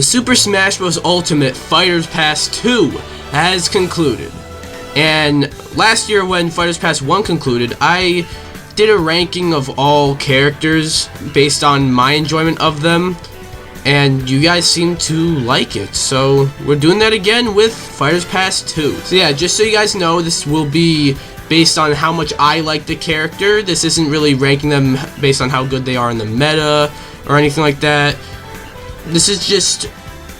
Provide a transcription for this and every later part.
The Super Smash Bros. Ultimate Fighters Pass 2 has concluded. And last year when Fighters Pass 1 concluded, I did a ranking of all characters based on my enjoyment of them, and you guys seem to like it, so we're doing that again with Fighters Pass 2. So yeah, just so you guys know, this will be based on how much I like the character. This isn't really ranking them based on how good they are in the meta or anything like that. This is just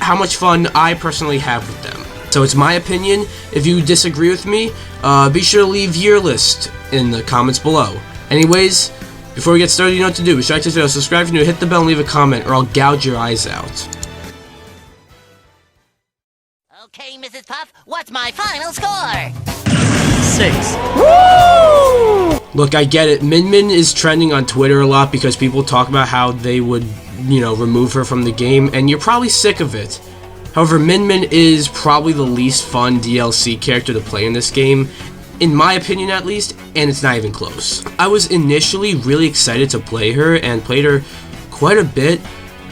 how much fun I personally have with them. So it's my opinion. If you disagree with me, be sure to leave your list in the comments below. Anyways, before we get started, you know what to do. Be sure to like this video, subscribe if you're new, hit the bell, and leave a comment, or I'll gouge your eyes out. Okay, Mrs. Puff, what's my final score? 6. Woo! Look, I get it. Midman is trending on Twitter a lot because people talk about how they would, remove her from the game, and you're probably sick of it. However, Midman is probably the least fun DLC character to play in this game, in my opinion at least, and it's not even close. I was initially really excited to play her, and played her quite a bit,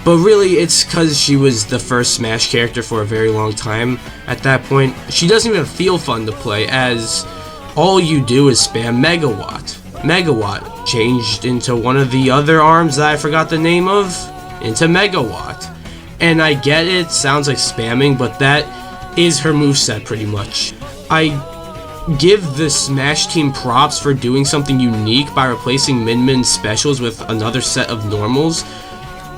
but really it's because she was the first Smash character for a very long time. At that point, she doesn't even feel fun to play, as all you do is spam Megawatt. Megawatt changed into one of the other arms that I forgot the name of, into Megawatt. And I get it, sounds like spamming, but that is her moveset pretty much. I give the Smash team props for doing something unique by replacing Midman's specials with another set of normals,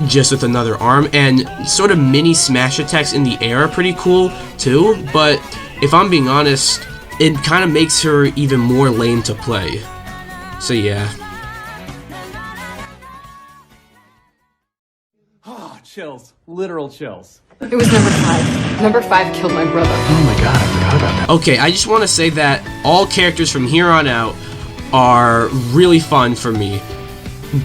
just with another arm, and sort of mini smash attacks in the air are pretty cool too, but if I'm being honest, it kind of makes her even more lame to play. So yeah. Chills. Literal chills. It was number 5. Number 5 killed my brother. Oh my god, I forgot about that. Okay, I just want to say that all characters from here on out are really fun for me,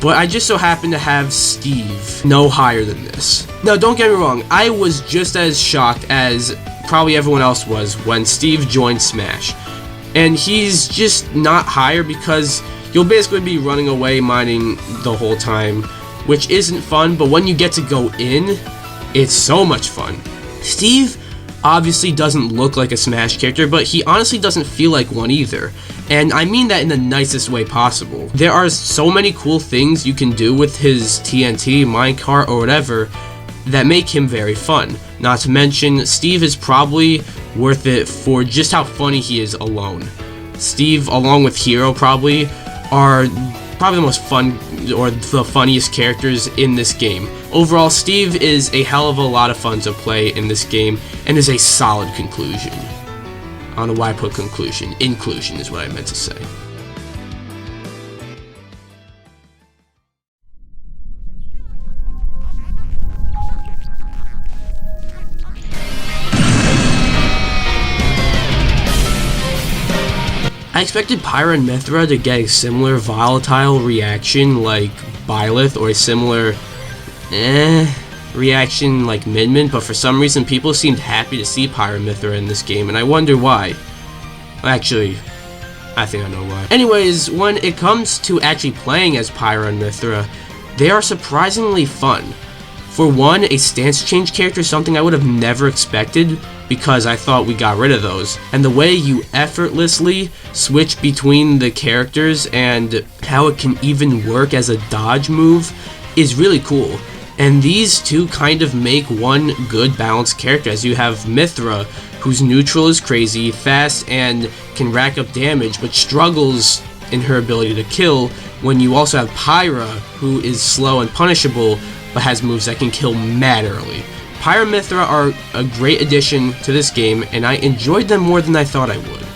but I just so happen to have Steve no higher than this. Now, don't get me wrong, I was just as shocked as probably everyone else was when Steve joined Smash, and he's just not higher because you'll basically be running away mining the whole time, which isn't fun, but when you get to go in, it's so much fun. Steve obviously doesn't look like a Smash character, but he honestly doesn't feel like one either. And I mean that in the nicest way possible. There are so many cool things you can do with his TNT, minecart, or whatever that make him very fun. Not to mention, Steve is probably worth it for just how funny he is alone. Steve, along with Hero, probably the most fun or the funniest characters in this game. Overall, Steve is a hell of a lot of fun to play in this game and is a solid conclusion. I don't know why I put conclusion. Inclusion is what I meant to say. I expected Pyra and Mithra to get a similar volatile reaction like Byleth, or a similar reaction like Midman, but for some reason people seemed happy to see Pyra and Mithra in this game, and I wonder why. Actually, I think I know why. Anyways, when it comes to actually playing as Pyra and Mithra, they are surprisingly fun. For one, a stance change character is something I would have never expected, because I thought we got rid of those, and the way you effortlessly switch between the characters and how it can even work as a dodge move is really cool. And these two kind of make one good balanced character, as you have Mithra, whose neutral is crazy, fast, and can rack up damage, but struggles in her ability to kill, when you also have Pyra, who is slow and punishable, but has moves that can kill mad early. Pyra and Mithra are a great addition to this game, and I enjoyed them more than I thought I would.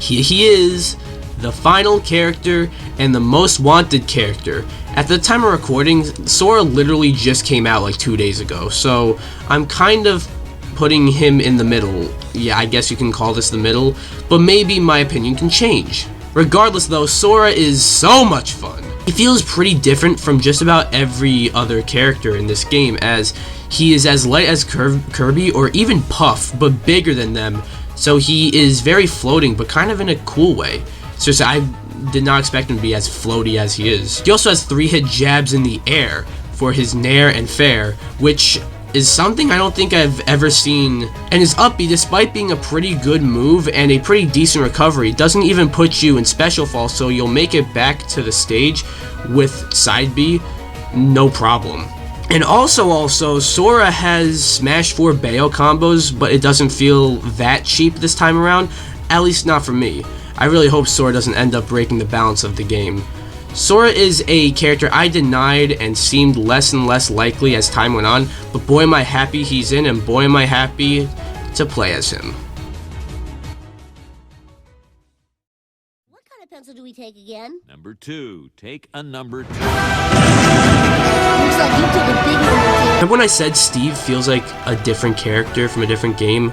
Here he is, the final character and the most wanted character. At the time of recording, Sora literally just came out like 2 days ago, so I'm kind of putting him in the middle. Yeah, I guess you can call this the middle, but maybe my opinion can change. Regardless though, Sora is so much fun. He feels pretty different from just about every other character in this game, as he is as light as Kirby or even Puff, but bigger than them, So he is very floating, but kind of in a cool way. Seriously, I did not expect him to be as floaty as he is. He also has 3-hit jabs in the air for his nair and fair, which is something I don't think I've ever seen. And his up B, despite being a pretty good move and a pretty decent recovery, doesn't even put you in special fall, so you'll make it back to the stage with side B, no problem. And also, Sora has Smash 4 Bayo combos, but it doesn't feel that cheap this time around, at least not for me. I really hope Sora doesn't end up breaking the balance of the game. Sora is a character I denied and seemed less and less likely as time went on, but boy am I happy he's in, and boy am I happy to play as him. What kind of pencil do we take again? Number 2. Take a number 2. Looks like you took a big one. Remember when I said Steve feels like a different character from a different game?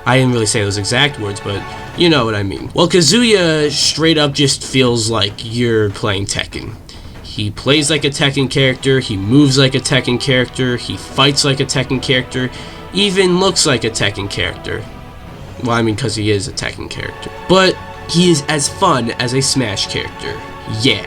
I didn't really say those exact words, but you know what I mean. Well, Kazuya straight up just feels like you're playing Tekken. He plays like a Tekken character, he moves like a Tekken character, he fights like a Tekken character, even looks like a Tekken character. Well, I mean, because he is a Tekken character. But he is as fun as a Smash character. Yeah.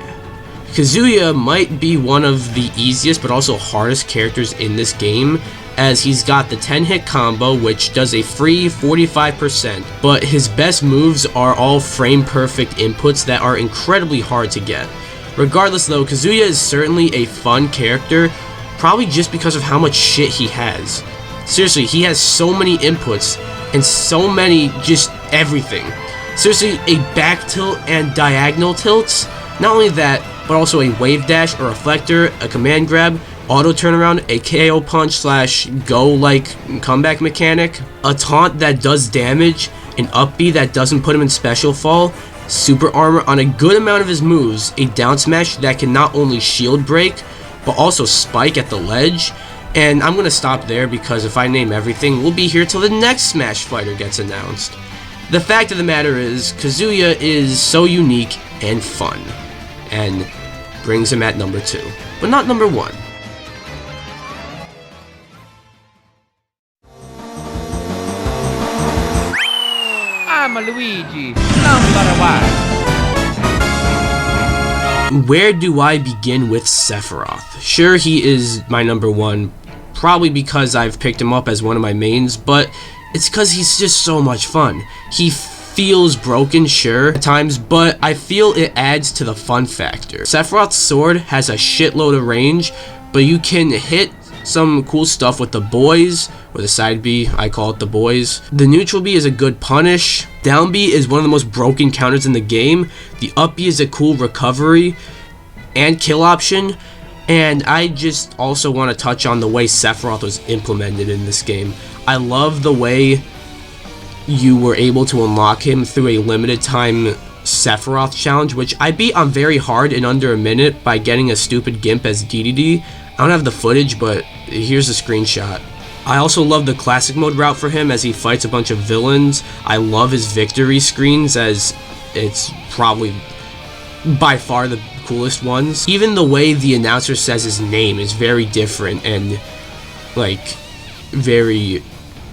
Kazuya might be one of the easiest but also hardest characters in this game, as he's got the 10-hit combo, which does a free 45%, but his best moves are all frame-perfect inputs that are incredibly hard to get. Regardless though, Kazuya is certainly a fun character, probably just because of how much shit he has. Seriously, he has so many inputs, and so many just everything. Seriously, a back tilt and diagonal tilts, not only that, but also a wave dash, a reflector, a command grab, auto turnaround, a KO punch slash go like comeback mechanic, a taunt that does damage, an up B that doesn't put him in special fall, super armor on a good amount of his moves, a down smash that can not only shield break, but also spike at the ledge. And I'm gonna stop there because if I name everything, we'll be here till the next Smash fighter gets announced. The fact of the matter is, Kazuya is so unique and fun, and brings him at number 2, but not number 1. I'm a Luigi, number 1. Where do I begin with Sephiroth? Sure, he is my number 1, probably because I've picked him up as one of my mains, but it's because he's just so much fun. He feels broken, sure, at times, but I feel it adds to the fun factor. Sephiroth's sword has a shitload of range, but you can hit some cool stuff with the boys, or the side B, I call it the boys. The neutral B is a good punish. Down B is one of the most broken counters in the game. The up B is a cool recovery and kill option. And I just also want to touch on the way Sephiroth was implemented in this game. I love the way you were able to unlock him through a limited time Sephiroth challenge, which I beat on very hard in under a minute by getting a stupid gimp as DDD. I don't have the footage, but here's a screenshot. I also love the classic mode route for him as he fights a bunch of villains. I love his victory screens as it's probably by far the coolest ones. Even the way the announcer says his name is very different and like very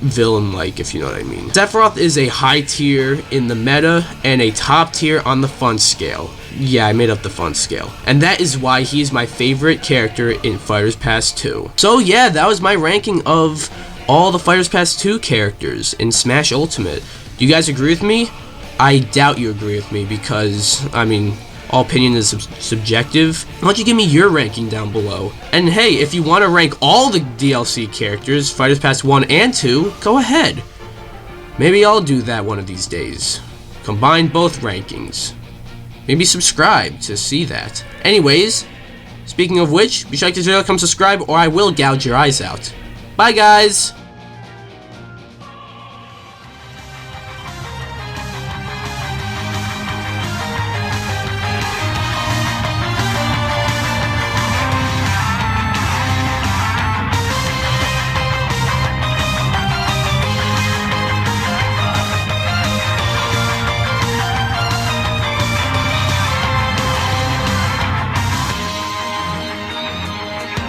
villain-like, if you know what I mean. Sephiroth is a high tier in the meta and a top tier on the fun scale. Yeah, I made up the fun scale. And that is why he is my favorite character in Fighters Pass 2. So yeah, that was my ranking of all the Fighters Pass 2 characters in Smash Ultimate. Do you guys agree with me? I doubt you agree with me because, I mean, all opinion is subjective. Why don't you give me your ranking down below? And hey, if you want to rank all the DLC characters, Fighters Pass 1 and 2, go ahead. Maybe I'll do that one of these days. Combine both rankings. Maybe subscribe to see that. Anyways, speaking of which, be sure to come subscribe or I will gouge your eyes out. Bye guys!